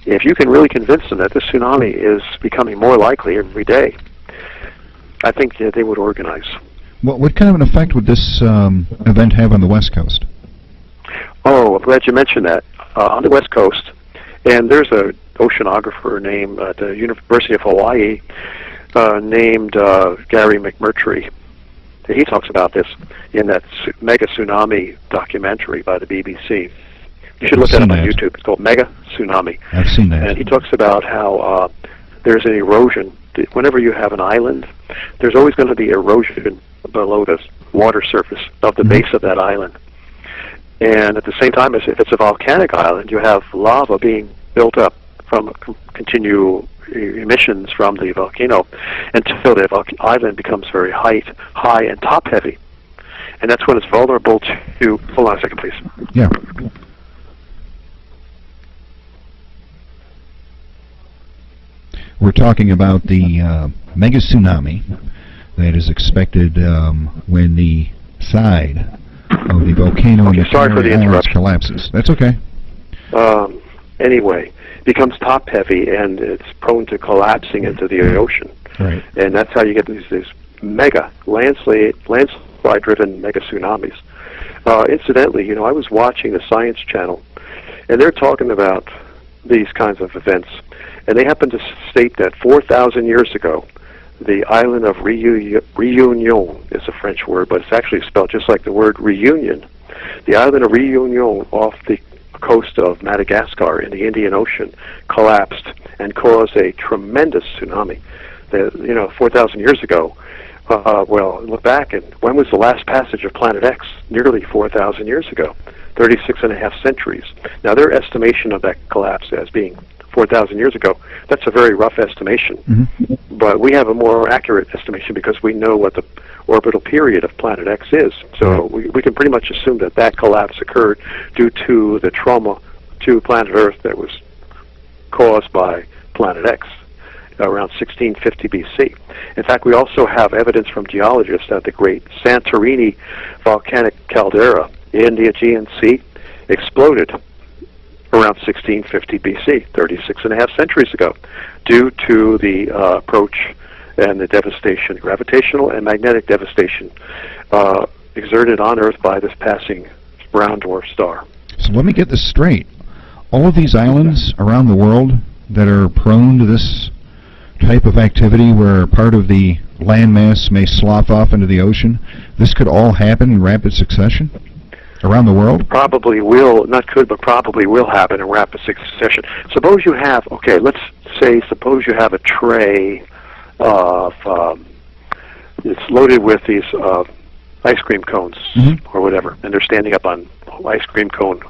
if you can really convince them that this tsunami is becoming more likely every day, I think that they would organize. What kind of an effect would this event have on the West Coast? Oh, I'm glad you mentioned that. On the West Coast, and there's an oceanographer named at the University of Hawaii named Gary McMurtry. He talks about this in that mega tsunami documentary by the BBC. You should look at it on YouTube. It's called Mega Tsunami. I've seen that. And he talks about how there's an erosion. Whenever you have an island, there's always going to be erosion below the water surface of the base of that island. And at the same time, as if it's a volcanic island, you have lava being built up from continual emissions from the volcano until the island becomes very high and top-heavy. And that's when it's vulnerable to... Hold on a second, please. Yeah. We're talking about the mega tsunami that is expected when the side of the volcano in the Canary Islands collapses. That's okay. Anyway, it becomes top-heavy and it's prone to collapsing into the ocean. Right. And that's how you get these mega landslide-driven mega tsunamis. Incidentally, I was watching the Science Channel, and they're talking about these kinds of events. And they happen to state that 4,000 years ago, the island of Réunion is a French word, but it's actually spelled just like the word reunion. The island of Réunion off the coast of Madagascar in the Indian Ocean collapsed and caused a tremendous tsunami. 4,000 years ago, well, look back, and when was the last passage of Planet X? Nearly 4,000 years ago, 36 and a half centuries. Now, their estimation of that collapse as being 4,000 years ago. That's a very rough estimation. Mm-hmm. But we have a more accurate estimation because we know what the orbital period of Planet X is. So we can pretty much assume that that collapse occurred due to the trauma to planet Earth that was caused by Planet X around 1650 BC. In fact, we also have evidence from geologists that the great Santorini volcanic caldera in the Aegean Sea exploded around 1650 BC, 36 and a half centuries ago, due to the approach and the devastation, gravitational and magnetic devastation exerted on Earth by this passing brown dwarf star. So let me get this straight. All of these islands around the world that are prone to this type of activity where part of the landmass may slough off into the ocean, this could all happen in rapid succession around the world? Probably will, not could, but probably will happen in rapid succession. Suppose you have, okay, let's say, suppose you have a tray of, it's loaded with these ice cream cones or whatever, and they're standing up on ice cream cone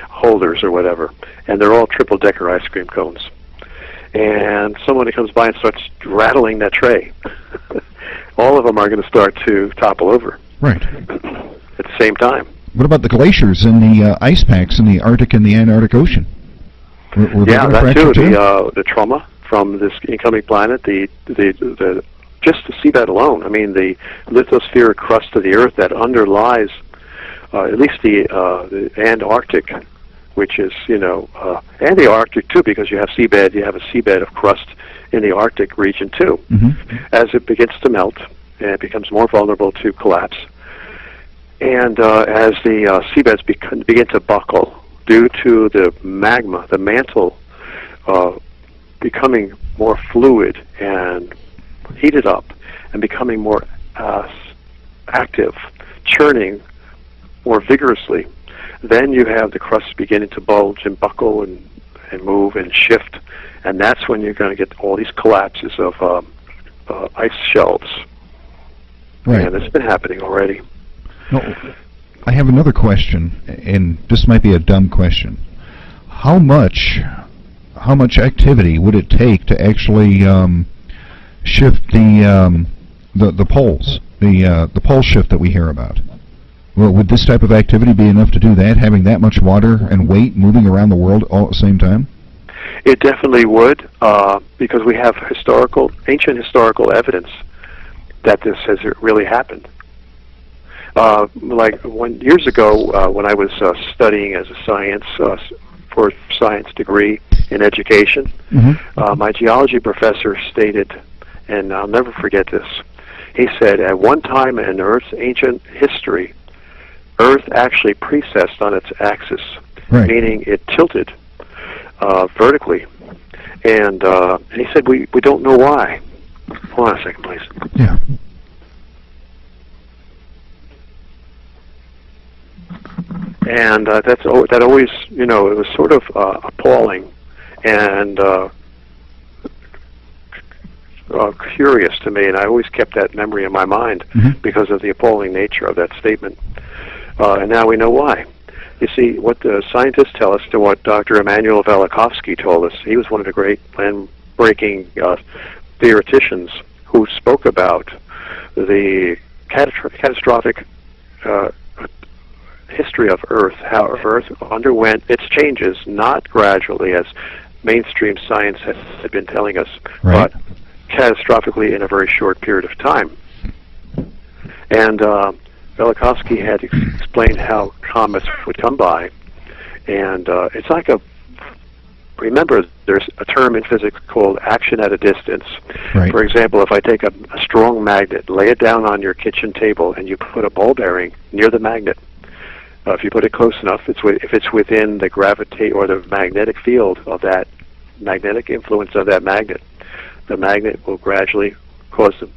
holders or whatever, and they're all triple-decker ice cream cones. And someone that comes by and starts rattling that tray, all of them are going to start to topple over. Right. At the same time. What about the glaciers and the ice packs in the Arctic and the Antarctic Ocean? Were they gonna that too. fracture The trauma from this incoming planet, the just the seabed alone. I mean, the lithospheric crust of the Earth that underlies at least the Antarctic, which is, and the Arctic too, because you have a seabed of crust in the Arctic region too. As it begins to melt, and it becomes more vulnerable to collapse, and as the seabeds begin to buckle due to the magma, the mantle becoming more fluid and heated up and becoming more active, churning more vigorously, then you have the crust beginning to bulge and buckle and move and shift, and that's when you're going to get all these collapses of ice shelves. Right. And it's been happening already. No, I have another question, and this might be a dumb question. How much activity would it take to actually shift the poles, the pole shift that we hear about? Well, would this type of activity be enough to do that, having that much water and weight moving around the world all at the same time? It definitely would, because we have ancient historical evidence that this has really happened. Like years ago, when I was studying as a for a science degree in education, my geology professor stated, and I'll never forget this, he said, at one time in Earth's ancient history, Earth actually precessed on its axis, meaning it tilted vertically. And he said, we don't know why. Hold on a second, please. Yeah. And that always, it was sort of appalling and curious to me, and I always kept that memory in my mind because of the appalling nature of that statement. And now we know why. You see, what the scientists tell us, to what Dr. Emanuel Velikovsky told us, he was one of the great land-breaking theoreticians who spoke about the catastrophic history of Earth, how Earth underwent its changes, not gradually as mainstream science had been telling us, but catastrophically in a very short period of time. And Velikovsky had explained how comets would come by, and it's like remember, there's a term in physics called action at a distance. For example, if I take a strong magnet, lay it down on your kitchen table, and you put a ball bearing near the magnet, if you put it close enough, if it's within the gravity or the magnetic field of that magnetic influence of that magnet, the magnet will gradually cause the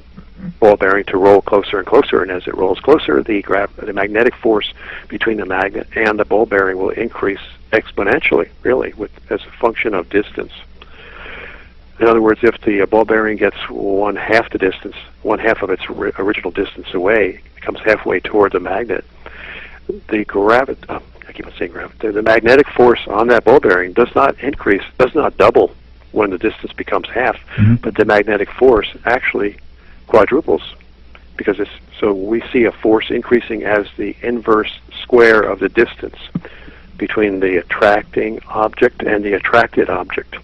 ball bearing to roll closer and closer, and as it rolls closer, the magnetic force between the magnet and the ball bearing will increase exponentially, really, as a function of distance. In other words, if the ball bearing gets one half of its original distance away, it comes halfway toward the magnet, the keep on saying gravity. The magnetic force on that ball bearing does not increase, does not double when the distance becomes half, but the magnetic force actually quadruples, because so we see a force increasing as the inverse square of the distance between the attracting object and the attracted object.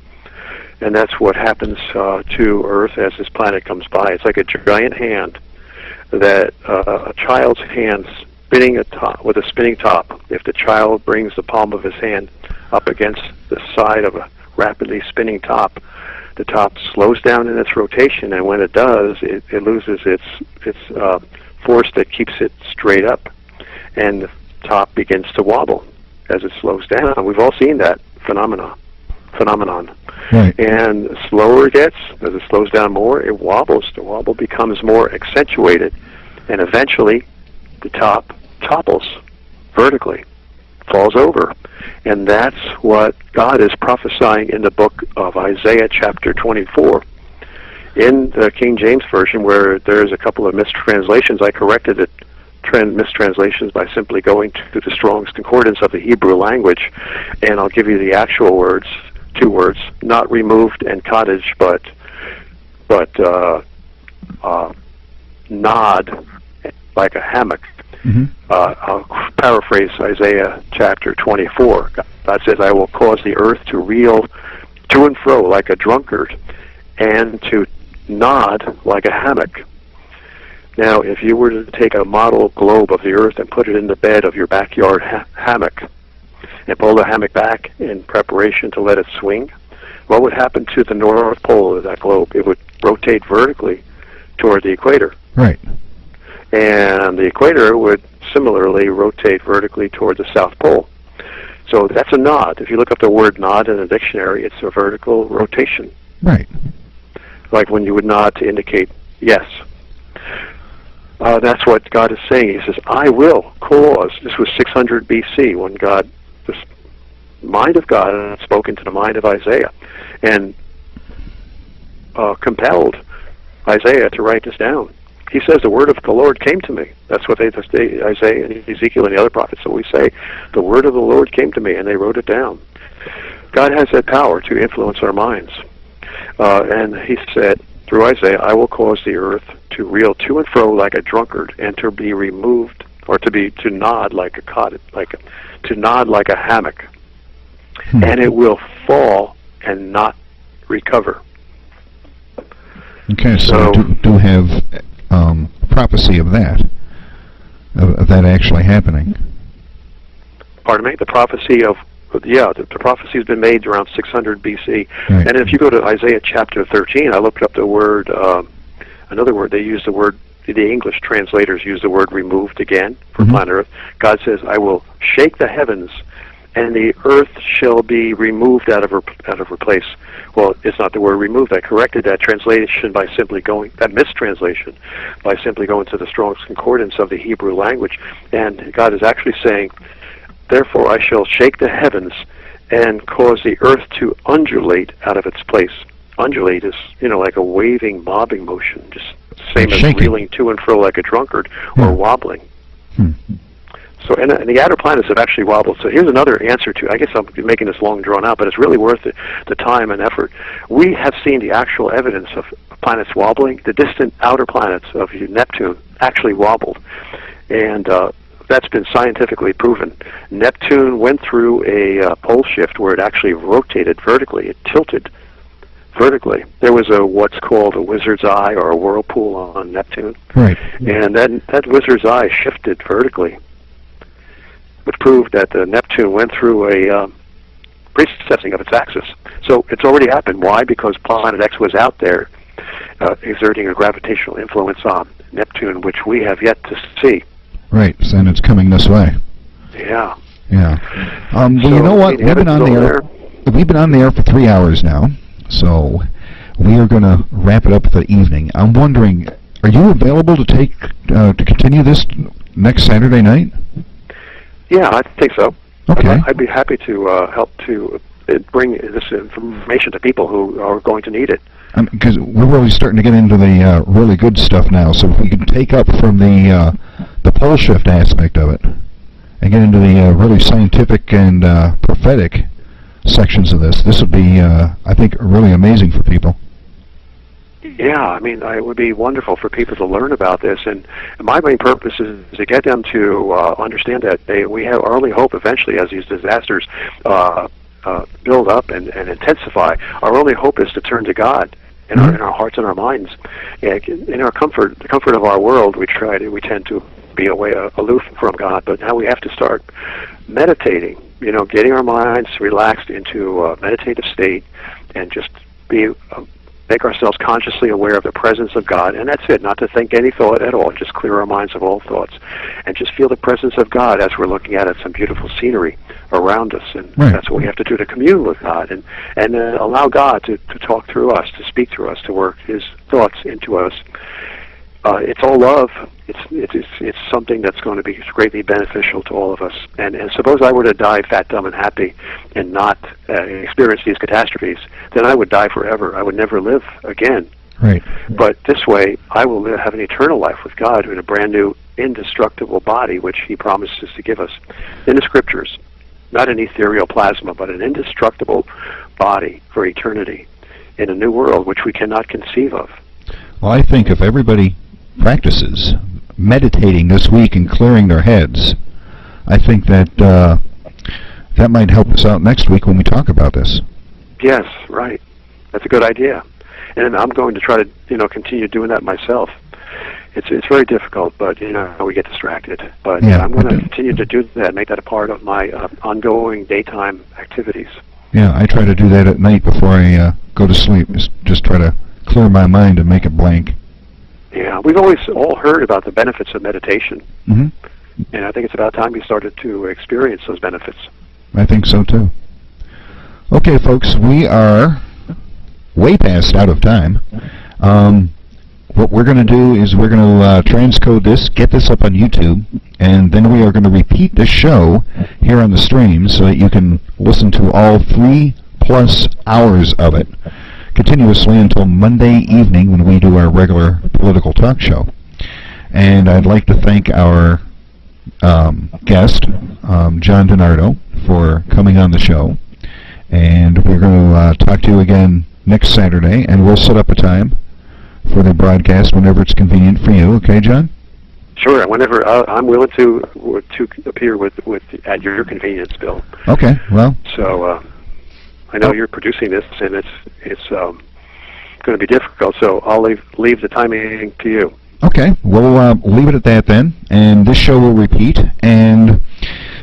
And that's what happens to Earth as this planet comes by. It's like a giant hand, that a child's hand spinning with a spinning top. If the child brings the palm of his hand up against the side of a rapidly spinning top, the top slows down in its rotation, and when it does, it loses its force that keeps it straight up, and the top begins to wobble as it slows down. We've all seen that phenomenon. Right. And the slower it gets, as it slows down more, it wobbles. The wobble becomes more accentuated, and eventually the top topples vertically, falls over. And that's what God is prophesying in the book of Isaiah chapter 24. In the King James Version, where there's a couple of mistranslations, I corrected the mistranslations by simply going to the Strong's Concordance of the Hebrew language, and I'll give you the actual words, two words, not removed and cottage, but nod like a hammock. I'll paraphrase Isaiah chapter 24. God says, I will cause the earth to reel to and fro like a drunkard, and to nod like a hammock. Now, if you were to take a model globe of the earth and put it in the bed of your backyard hammock, and pull the hammock back in preparation to let it swing, what would happen to the North Pole of that globe? It would rotate vertically toward the equator. Right. And the equator would similarly rotate vertically toward the South Pole. So that's a nod. If you look up the word nod in a dictionary, it's a vertical rotation. Right. Like when you would nod to indicate yes. That's what God is saying. He says, I will cause. This was 600 BC when God, this mind of God had spoken to the mind of Isaiah and compelled Isaiah to write this down. He says, the word of the Lord came to me. That's what Isaiah and Ezekiel and the other prophets always say. The word of the Lord came to me, and they wrote it down. God has that power to influence our minds. And he said, through Isaiah, I will cause the earth to reel to and fro like a drunkard, and to be removed, or to nod like a cottage, to nod like a hammock, and it will fall and not recover. Okay, so do have prophecy of that actually happening. Pardon me? The prophecy of, the prophecy has been made around 600 BC. Right. And if you go to Isaiah chapter 13, I looked up the word, another word, they use the word, the English translators use the word removed again for planet Earth. God says, I will shake the heavens, and the earth shall be removed out of her place. Well, it's not the word removed. I corrected that translation by simply that mistranslation, by simply going to the Strong's Concordance of the Hebrew language. And God is actually saying, therefore I shall shake the heavens and cause the earth to undulate out of its place. Undulate is, like a waving, bobbing motion, just same as reeling to and fro like a drunkard, or wobbling. So, and the outer planets have actually wobbled. So here's another answer to, I guess I'm making this long drawn out, but it's really worth the time and effort. We have seen the actual evidence of planets wobbling. The distant outer planets of Neptune actually wobbled. And that's been scientifically proven. Neptune went through a pole shift where it actually rotated vertically. It tilted vertically. There was what's called a wizard's eye, or a whirlpool on Neptune. Right. And that wizard's eye shifted vertically, which proved that Neptune went through a precessing of its axis. So it's already happened. Why? Because Planet X was out there exerting a gravitational influence on Neptune, which we have yet to see. Right, and it's coming this way. Yeah. Yeah. Well, you know what? We've been on the air for 3 hours now, so we are going to wrap it up for the evening. I'm wondering, are you available to continue this next Saturday night? Yeah, I think so. Okay. I'd be happy to help to bring this information to people who are going to need it. Because we're really starting to get into the really good stuff now, so if we can take up from the pole shift aspect of it, and get into the really scientific and prophetic sections of this. This would be, I think, really amazing for people. Yeah, I mean, it would be wonderful for people to learn about this, and my main purpose is to get them to understand that we have our only hope eventually, as these disasters build up and intensify. Our only hope is to turn to God in our hearts and our minds. In our comfort, the comfort of our world, we tend to be aloof from God, but now we have to start meditating. You know, getting our minds relaxed into a meditative state, and just make ourselves consciously aware of the presence of God, and that's it, not to think any thought at all, just clear our minds of all thoughts, and just feel the presence of God as we're looking at some beautiful scenery around us, and that's what we have to do to commune with God, and allow God to talk through us, to speak through us, to work His thoughts into us. It's all love. It's something that's going to be greatly beneficial to all of us. And suppose I were to die fat, dumb, and happy, and not experience these catastrophes, then I would die forever. I would never live again. Right. But this way, I will have an eternal life with God in a brand new, indestructible body, which He promises to give us in the Scriptures. Not an ethereal plasma, but an indestructible body for eternity in a new world which we cannot conceive of. Well, I think if everybody practices meditating this week and clearing their heads, I think that that might help us out next week when we talk about this. Yes, right. That's a good idea, and I'm going to try to continue doing that myself. It's very difficult, but we get distracted. But yeah, I'm going to continue to do that, make that a part of my ongoing daytime activities. Yeah, I try to do that at night before I go to sleep. Just try to clear my mind and make it blank. Yeah, we've always all heard about the benefits of meditation, and I think it's about time we started to experience those benefits. I think so too. Okay, folks, we are way past out of time. What we're going to do is we're going to transcode this, get this up on YouTube, and then we are going to repeat this show here on the stream so that you can listen to all 3+ hours of it continuously until Monday evening when we do our regular political talk show. And I'd like to thank our guest, John DiNardo, for coming on the show. And we're going to talk to you again next Saturday, and we'll set up a time for the broadcast whenever it's convenient for you. Okay, John? Sure. Whenever I'm willing to appear at your convenience, Bill. Okay. Well. So I know you're producing this, and it's going to be difficult. So I'll leave the timing to you. Okay. We'll leave it at that then, and this show will repeat. And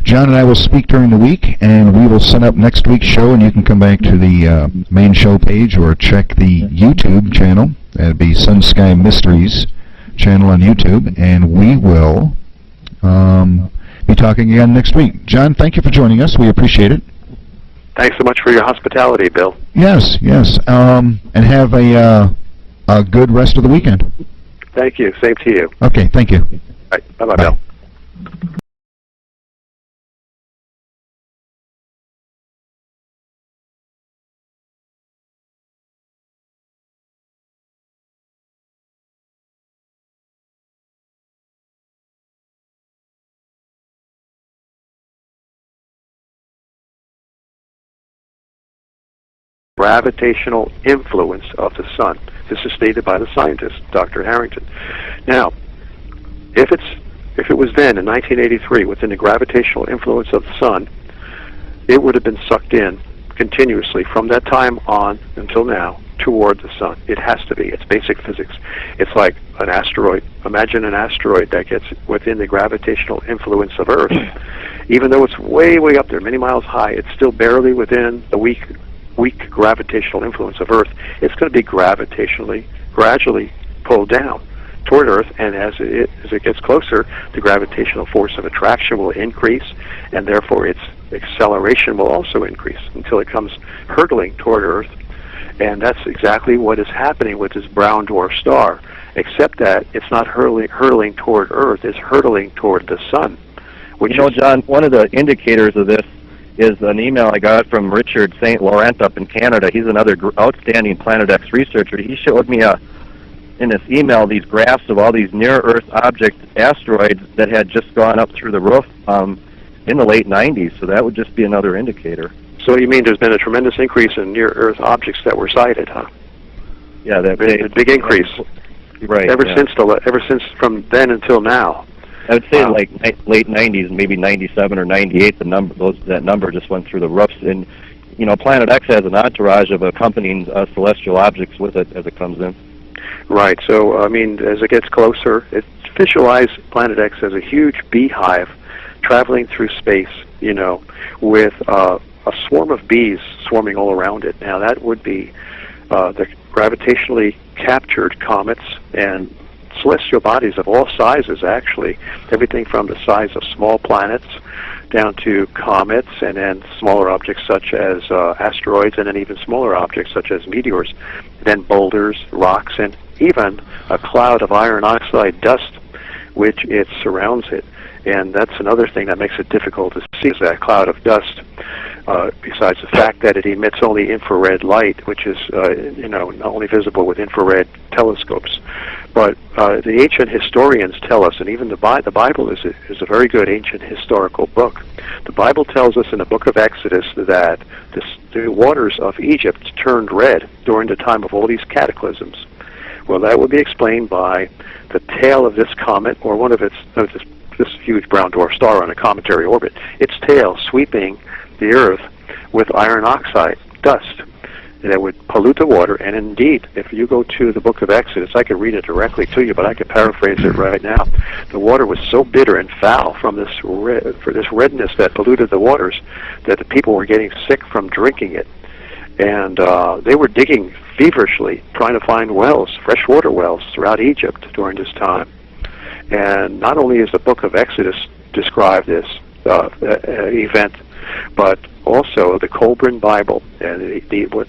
John and I will speak during the week, and we will set up next week's show, and you can come back to the main show page or check the YouTube channel. That'd be Sun Sky Mysteries channel on YouTube, and we will be talking again next week. John, thank you for joining us. We appreciate it. Thanks so much for your hospitality, Bill. Yes, and have a good rest of the weekend. Thank you. Same to you. Okay, thank you. All right. Bye-bye, Bill. Gravitational influence of the sun. This is stated by the scientist, Dr. Harrington. Now, if it was then in 1983 within the gravitational influence of the sun, it would have been sucked in continuously from that time on until now toward the sun. It has to be. It's basic physics. It's like an asteroid. Imagine an asteroid that gets within the gravitational influence of Earth. Even though it's way, way up there, many miles high, it's still barely within the weak gravitational influence of Earth. It's going to be gradually pulled down toward Earth, and as it gets closer, the gravitational force of attraction will increase, and therefore its acceleration will also increase until it comes hurtling toward Earth. And that's exactly what is happening with this brown dwarf star, except that it's not hurtling toward Earth, it's hurtling toward the sun. John, one of the indicators of this is an email I got from Richard St. Laurent up in Canada. He's another outstanding Planet X researcher. He showed me in this email these graphs of all these near-Earth objects, asteroids that had just gone up through the roof. in the late 90s, so that would just be another indicator. So you mean there's been a tremendous increase in near-Earth objects that were sighted, huh? Yeah, that a big increase. Right. Ever since from then until now. I would say like late 90s, maybe 97 or 98. That number just went through the roofs. And Planet X has an entourage of accompanying celestial objects with it as it comes in. Right. So I mean, as it gets closer, visualize Planet X as a huge beehive traveling through space. With a swarm of bees swarming all around it. Now that would be the gravitationally captured comets and celestial bodies of all sizes, actually. Everything from the size of small planets down to comets, and then smaller objects such as asteroids, and then even smaller objects such as meteors, then boulders, rocks, and even a cloud of iron oxide dust which it surrounds it. And that's another thing that makes it difficult to see, is that cloud of dust. Besides the fact that it emits only infrared light, which is not only visible with infrared telescopes. But the ancient historians tell us, and even the Bible is a very good ancient historical book. The Bible tells us in the book of Exodus that the waters of Egypt turned red during the time of all these cataclysms. Well, that would be explained by the tail of this comet, or one of this huge brown dwarf star on a cometary orbit, its tail sweeping the Earth with iron oxide dust that would pollute the water. And indeed, if you go to the book of Exodus, I could read it directly to you, but I could paraphrase it right now. The water was so bitter and foul from this redness that polluted the waters that the people were getting sick from drinking it. And they were digging feverishly, trying to find wells, freshwater wells, throughout Egypt during this time. And not only is the book of Exodus describe this event, but also the Colburn Bible, and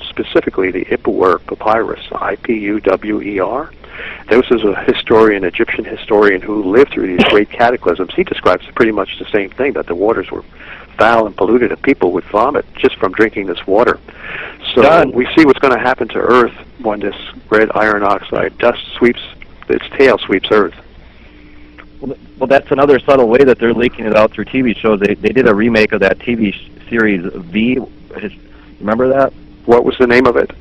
specifically the Ipuwer Papyrus, Ipuwer. This is a historian, Egyptian historian, who lived through these great cataclysms. He describes pretty much the same thing, that the waters were foul and polluted, and people would vomit just from drinking this water. So we see what's going to happen to Earth when this red iron oxide dust its tail sweeps Earth. Well, that's another subtle way that they're leaking it out through TV shows. They did a remake of that TV series V. Remember that? What was the name of it?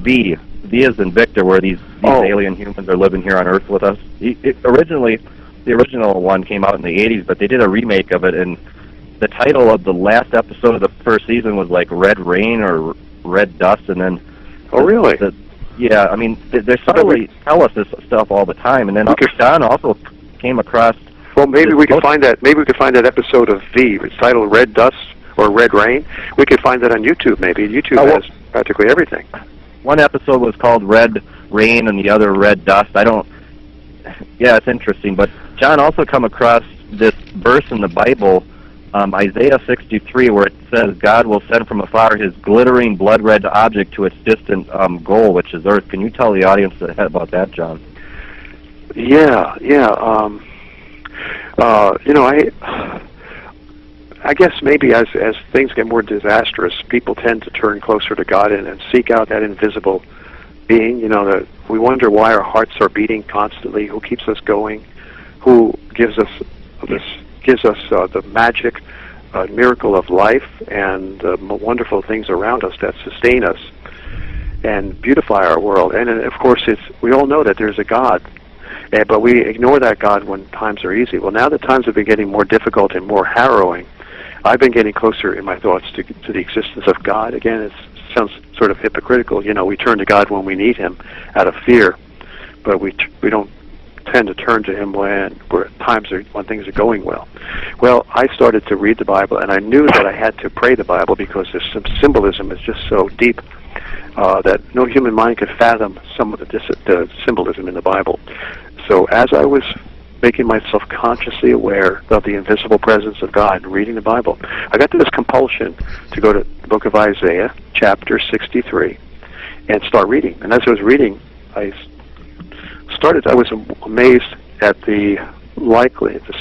V. V as in Victor, where these alien humans are living here on Earth with us. Originally, the original one came out in the 80s, but they did a remake of it, and the title of the last episode of the first season was like Red Rain or Red Dust, and then... Oh, really? Yeah, I mean, they subtly tell us this stuff all the time, and then John also came across... Well, maybe we could find that. Maybe we could find that episode of V. It's titled Red Dust or Red Rain. We could find that on YouTube. Maybe YouTube has practically everything. One episode was called Red Rain, and the other Red Dust. Yeah, it's interesting. But John also come across this verse in the Bible, Isaiah 63, where it says, "God will send from afar His glittering blood-red object to its distant goal, which is Earth." Can you tell the audience about that, John? Yeah. I guess maybe as things get more disastrous, people tend to turn closer to God and seek out that invisible being. We wonder why our hearts are beating constantly. Who keeps us going? Who gives us the magic miracle of life and the wonderful things around us that sustain us and beautify our world. And of course, we all know that there's a God. But we ignore that God when times are easy. Well, now that times have been getting more difficult and more harrowing, I've been getting closer in my thoughts to the existence of God. Again, it sounds sort of hypocritical. We turn to God when we need Him out of fear, but we don't tend to turn to Him when things are going well. Well, I started to read the Bible, and I knew that I had to pray the Bible because there's some symbolism is just so deep that no human mind could fathom some of the symbolism in the Bible. So as I was making myself consciously aware of the invisible presence of God and reading the Bible, I got this compulsion to go to the book of Isaiah, chapter 63, and start reading. And as I was reading, I was amazed at the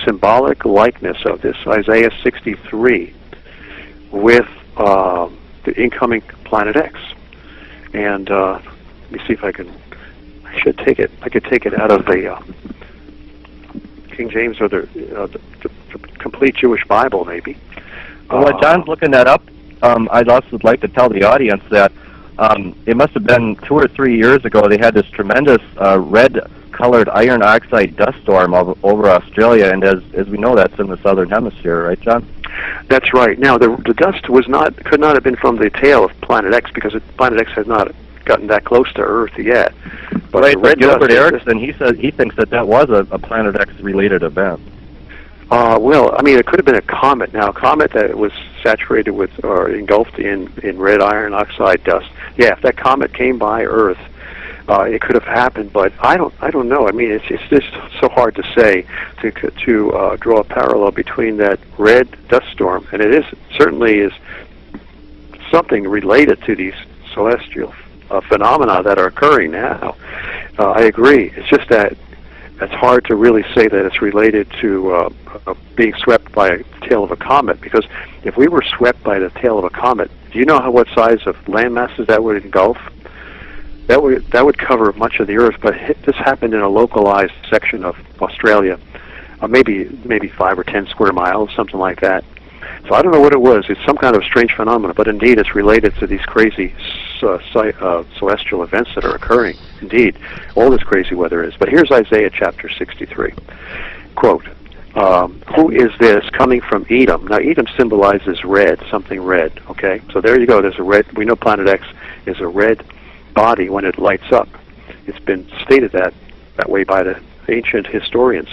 symbolic likeness of this Isaiah 63 with the incoming Planet X. And let me see if I should take it. I could take it out of the King James or the complete Jewish Bible, maybe. Well, while John's looking that up, I'd also like to tell the audience that it must have been 2 or 3 years ago they had this tremendous red-colored iron oxide dust storm over Australia, and as we know, that's in the southern hemisphere, right, John? That's right. Now, the dust could not have been from the tail of Planet X, because Planet X has not gotten that close to Earth yet. But right, the red Gilbert dust, Erickson, he says he thinks that was a Planet X-related event. Well, I mean, it could have been a comet. Now, a comet that was saturated with or engulfed in red iron oxide dust. Yeah, if that comet came by Earth, it could have happened. But I don't know. I mean, it's just so hard to say to draw a parallel between that red dust storm, and it certainly is something related to these celestial phenomena that are occurring now. I agree. It's just that it's hard to really say that it's related to being swept by a tail of a comet, because if we were swept by the tail of a comet, do you know what size of land masses that would engulf? That would cover much of the Earth, but this happened in a localized section of Australia, maybe 5 or 10 square miles, something like that. So I don't know what it was. It's some kind of strange phenomenon, but indeed it's related to these crazy celestial events that are occurring. Indeed, all this crazy weather is. But here's Isaiah chapter 63. Quote, who is this coming from Edom? Now, Edom symbolizes red, something red, okay? So there you go. There's a red. We know Planet X is a red body when it lights up. It's been stated that way by the ancient historians.